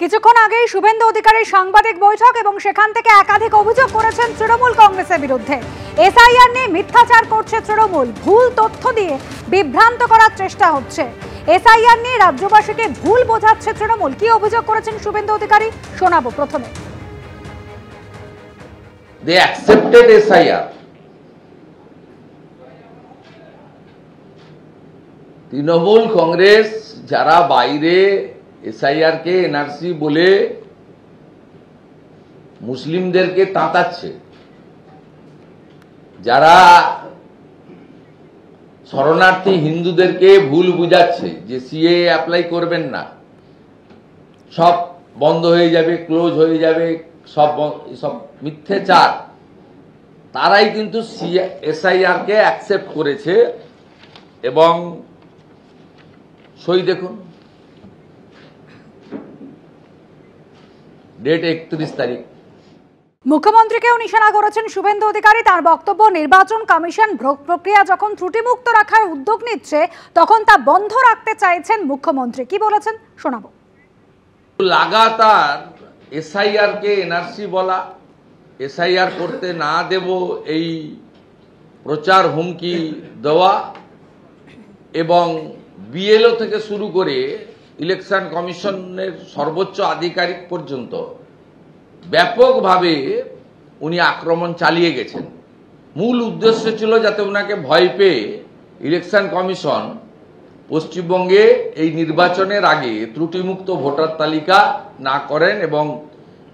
কিছুক্ষণ আগেই শুভেন্দু অধিকারীর সাংবাদিক বৈঠক এবং সেখান থেকে একাধিক অভিযোগ করেছেন তৃণমূল কংগ্রেসের বিরুদ্ধে। এসআইআর নিয়ে মিথ্যাচার করছে তৃণমূল, ভুল তথ্য দিয়ে বিভ্রান্ত করার চেষ্টা হচ্ছে। এসআইআর নিয়ে রাজ্যবাসীকে ভুল বোঝাচ্ছে তৃণমূল। কি অভিযোগ করেছেন শুভেন্দু অধিকারী শোনাবো প্রথমে। They accepted SIR. Trinamool Congress যারা বাইরে এসআইআর কে এনআরসি বলে মুসলিমদেরকে তাতাচ্ছে, যারা শরণার্থী হিন্দুদেরকে ভুল বুঝাচ্ছে যে সিএ অ্যাপ্লাই করবেন না, সব বন্ধ হয়ে যাবে, ক্লোজ হয়ে যাবে, সব মিথ্যাচার, তারাই কিন্তু এসআইআর কে অ্যাকসেপ্ট করেছে। এবং সই দেখুন, ডেট 31 তারিখ। মুখ্যমন্ত্রীকেও নিশানা করেছেন শুভেন্দু অধিকারী। তার বক্তব্য, নির্বাচন কমিশন প্রক্রিয়া যখন ত্রুটিমুক্ত রাখার উদ্যোগ নিচ্ছে তখন তা বন্ধ রাখতে চাইছেন মুখ্যমন্ত্রী। কি বলেছেন শোনাবো। লাগাতার এসআইআর কে এনআরসি বলা, এসআইআর করতে না দেব এই প্রচার হুমকি দেওয়া, এবং বিএলও থেকে শুরু করে ইলেকশন কমিশনের সর্বোচ্চ আধিকারিক পর্যন্ত ব্যাপকভাবে উনি আক্রমণ চালিয়ে গেছেন। মূল উদ্দেশ্য ছিল যাতে ওনাকে ভয় পেয়ে ইলেকশন কমিশন পশ্চিমবঙ্গে এই নির্বাচনের আগে ত্রুটিমুক্ত ভোটার তালিকা না করেন এবং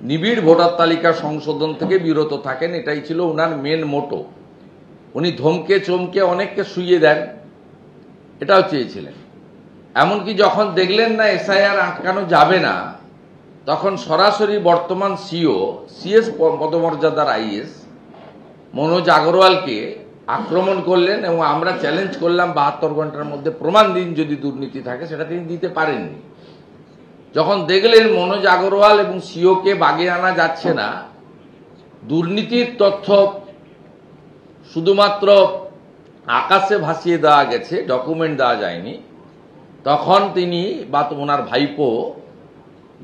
নিবিড় ভোটার তালিকা সংশোধন থেকে বিরত থাকেন। এটাই ছিল ওনার মেন মোটো। উনি ধমকে চমকে অনেককে শুইয়ে দেন, এটাও চেয়েছিলেন। এমনকি যখন দেখলেন না এসআইআর আটকানো যাবে না, তখন সরাসরি বর্তমান সিএস পদমর্যাদার আইএস মনোজ আগরওয়ালকে আক্রমণ করলেন এবং আমরা চ্যালেঞ্জ করলাম 72 ঘন্টার মধ্যে প্রমাণ দিন যদি দুর্নীতি থাকে। সেটা তিনি দিতে পারেননি। যখন দেখলেন মনোজ আগরওয়াল এবং সিওকে বাগে আনা যাচ্ছে না, দুর্নীতির তথ্য শুধুমাত্র আকাশে ভাসিয়ে দেওয়া গেছে, ডকুমেন্ট দেওয়া যায়নি, তখন তিনি বা ওনার ভাইপো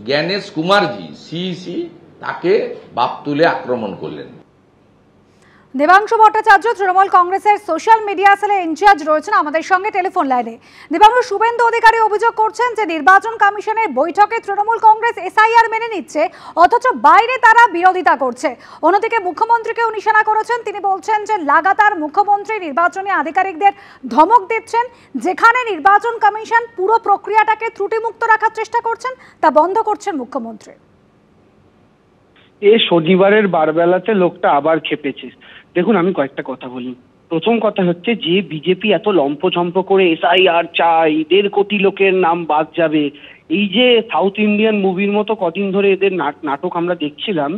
জ্ঞানেশ কুমারজি সিইসি তাকে বাপ তুলে আক্রমণ করলেন। দেবাংশু ভট্টাচার্য তৃণমূল কংগ্রেসের সোশ্যাল মিডিয়া সেলের ইনচার্জ রয়েছেন আমাদের সঙ্গে টেলিফোন লাইনে। দেবাংশু, শুভেন্দু অধিকারী অভিযোগ করছেন যে নির্বাচন কমিশনের বৈঠকে তৃণমূল কংগ্রেস এসআইআর মেনে নিচ্ছে, অথচ বাইরে তারা বিরোধিতা করছে। অন্যদিকে মুখ্যমন্ত্রীকেও নিশানা করেছেন। তিনি বলছেন যে লাগাতার মুখ্যমন্ত্রী নির্বাচনী আধিকারিকদের ধমক দিচ্ছেন, যেখানে নির্বাচন কমিশন পুরো প্রক্রিয়াটাকে ত্রুটিমুক্ত রাখার চেষ্টা করছেন তা বন্ধ করছেন মুখ্যমন্ত্রী। শনিবারের বারবেলাতে লোকটা আবার খেপেছে। দেখুন, আমি কয়েকটা কথা বলি। প্রথম কথা হচ্ছে যে বিজেপি এত লম্পচম্প করে এসআইআর চাই, 1.5 কোটি লোকের নাম বাদ যাবে, এই যে সাউথ ইন্ডিয়ান মুভির মতো কদিন ধরে এদের নাটক আমরা দেখছিলাম,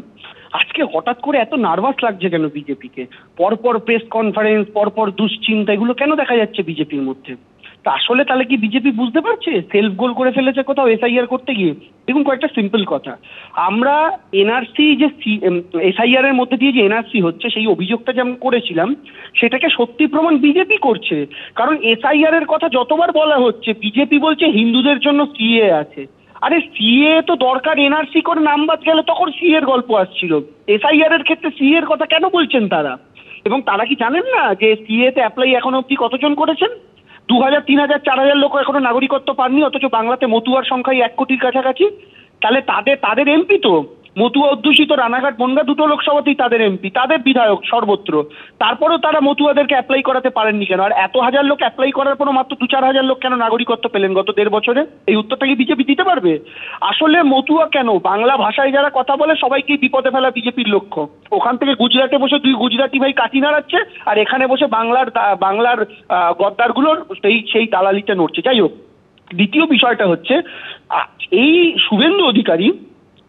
আজকে হঠাৎ করে এত নার্ভাস লাগছে কেন বিজেপিকে? পরপর প্রেস কনফারেন্স, পরপর দুশ্চিন্তা, এগুলো কেন দেখা যাচ্ছে বিজেপির মধ্যে? তা আসলে তাহলে কি বিজেপি বুঝতে পারছে সেলফ গোল করে ফেলেছে কোথাও এসআইআর করতে গিয়ে? দেখুন, কয়েকটা সিম্পল কথা। আমরা এনআরসি যে এসআইআর এর মধ্যে দিয়ে যে এনআরসি হচ্ছে সেই অভিযোগটা যেমন করেছিলাম, সেটাকে সত্যি প্রমাণ বিজেপি করছে। কারণ এসআইআর এর কথা যতবার বলা হচ্ছে, বিজেপি বলছে হিন্দুদের জন্য সিএ আছে। আরে সিএ তো দরকার, এনআরসি করে নাম বাদ গেলে তখন সিএ এর গল্প আসছিল। এসআইআর এর ক্ষেত্রে সিএ এর কথা কেন বলছেন তারা? এবং তারা কি জানেন না যে সিএ তে অ্যাপ্লাই এখনো অব্দি কতজন করেছেন? 2000, 3000, 4000 লোক এখনো নাগরিকত্ব পাননি, অথচ বাংলাতে মতুয়ার সংখ্যাই 1 কোটির কাছাকাছি। তাহলে তাদের এমপি তো মতুয়া অধ্যুষিত রানাঘাট বনগাঁ দুটো লোকসভাতেই তাদের এমপি, তাদের বিধায়ক সর্বত্র। তারপরেও তারা মতুয়াদেরকে অ্যাপ্লাই করাতে পারেননি কেন? আর এত হাজার লোক অ্যাপ্লাই করার পরও মাত্র 2-4 হাজার লোক কেন নাগরিকত্ব পেলেন গত 1.5 বছরে? এই উত্তরটা কি বিজেপি দিতে পারবে? আসলে মতুয়া কেন, বাংলা ভাষায় যারা কথা বলে সবাইকেই বিপদে ফেলা বিজেপির লক্ষ্য। ওখান থেকে গুজরাটে বসে 2 গুজরাটি ভাই কাঠি নাড়াচ্ছে, আর এখানে বসে বাংলার গদ্দারগুলোর সেই দালালিতে নড়ছে। যাই হোক, দ্বিতীয় বিষয়টা হচ্ছে এই শুভেন্দু অধিকারী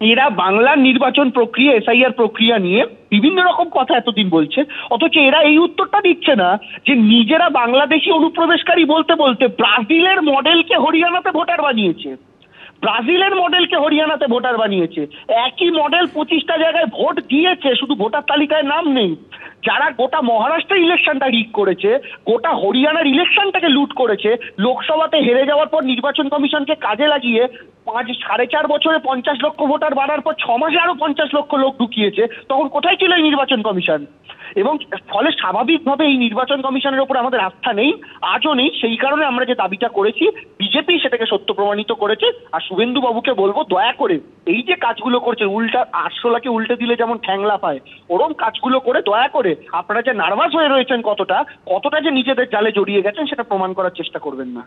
এরা বাংলার নির্বাচন প্রক্রিয়া, এসআইআর প্রক্রিয়া নিয়ে বিভিন্ন রকম কথা এতদিন বলছে, অথচ এরা এই উত্তরটা দিচ্ছে না যে নিজেরা বাংলাদেশি অনুপ্রবেশকারী বলতে বলতে ব্রাজিলের মডেলকে হরিয়ানাতে ভোটার বানিয়েছে। একই মডেল 25টা জায়গায় ভোট দিয়েছে, শুধু ভোটার তালিকায় নাম নেই। যারা গোটা মহারাষ্ট্রের ইলেকশনটা রিগ করেছে, গোটা হরিয়ানার ইলেকশনটাকে লুট করেছে, লোকসভাতে হেরে যাওয়ার পর নির্বাচন কমিশনকে কাজে লাগিয়ে 4.5 বছরে 50 লক্ষ ভোটার বাড়ার পর 6 মাসে আরো 50 লক্ষ লোক ঢুকিয়েছে, তখন কোথায় ছিল এই নির্বাচন কমিশন? এবং ফলে স্বাভাবিকভাবে এই নির্বাচন কমিশনের উপর আমাদের আস্থা নেই, আজও নেই। সেই কারণে আমরা যে দাবিটা করেছি, বিজেপি সেটাকে সত্য প্রমাণিত করেছে। আর শুভেন্দু বাবুকে বলবো, দয়া করে এই যে কাজগুলো করছে, উল্টা আরশোলাকে উল্টে দিলে যেমন ঠ্যাংলা পায়, ওরম কাজগুলো করে দয়া করে আপনারা যে নার্ভাস হয়ে রয়েছেন কতটা যে নিজেদের জালে জড়িয়ে গেছেন, সেটা প্রমাণ করার চেষ্টা করবেন না।